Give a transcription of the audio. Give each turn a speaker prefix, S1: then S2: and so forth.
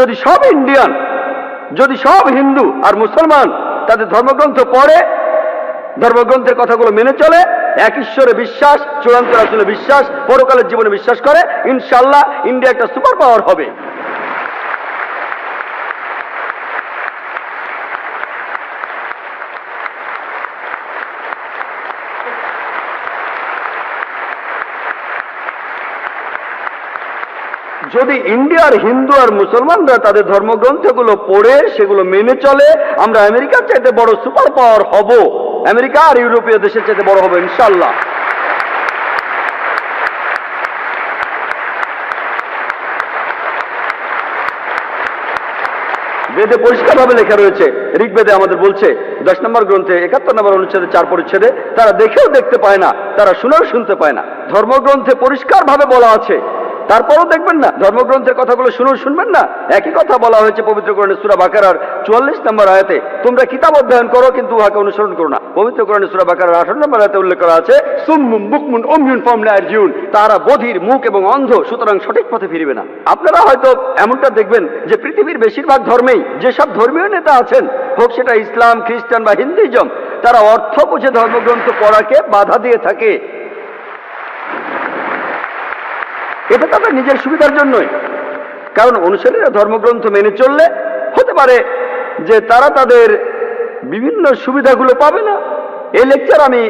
S1: যদি সব ইন্ডিয়ান, যদি সব হিন্দু আর মুসলমান তাদের ধর্মগ্রন্থ পড়ে, ধর্মগ্রন্থের কথাগুলো মেনে চলে, এক ঈশ্বরে বিশ্বাস, চূড়ান্ত রাসূলে বিশ্বাস, পরকালের জীবনে বিশ্বাস করে, ইনশাআল্লাহ ইন্ডিয়া একটা সুপার পাওয়ার হবে। যদি ইন্ডিয়ার হিন্দু আর মুসলমানরা তাদের ধর্মগ্রন্থগুলো পড়ে সেগুলো মেনে চলে, আমরা আমেরিকার চাইতে বড় সুপার পাওয়ার হব, আমেরিকা আর ইউরোপীয় দেশের চাইতে বড় হবে ইনশাআল্লাহ। বেদে পরিষ্কারভাবে লেখা রয়েছে, ঋগ্বেদে আমাদের বলছে 10 নম্বর গ্রন্থে 71 নম্বর অনুচ্ছেদে 4 পরিচ্ছেদে, তারা দেখেও দেখতে পায় না, তারা শুনেও শুনতে পায় না। ধর্মগ্রন্থে পরিষ্কারভাবে বলা আছে, তারপরও দেখবেন না, ধর্মগ্রন্থের কথাগুলো শুনেও শুনবেন না। একই কথা বলা হয়েছে পবিত্র কোরআনে সূরা বাকারার 44 নম্বর আয়াতে, তোমরা কিতাব অধ্যয়ন করো কিন্তু উহাকে অনুসরণ করো না। পবিত্র কোরআনে সূরা বাকারার 18 নম্বর আয়াতে উল্লেখ করা আছে, সুম্মুম বুকমুন উময়ুন ফাহুম লা ইয়ারজিউন, তারা বধির, মুখ এবং অন্ধ, সুতরাং সঠিক পথে ফিরবে না। আপনারা হয়তো এমনটা দেখবেন যে পৃথিবীর বেশিরভাগ ধর্মেই যেসব ধর্মীয় নেতা আছেন, হোক সেটা ইসলাম, খ্রিস্টান বা হিন্দুইজম, তারা অর্থ বুঝে ধর্মগ্রন্থ পড়াকে বাধা দিয়ে থাকে। এটা তাদের নিজের সুবিধার জন্যই, কারণ অনুসারীরা ধর্মগ্রন্থ মেনে চললে হতে পারে যে তারা তাদের বিভিন্ন সুবিধাগুলো পাবে না। এই লেকচার আমি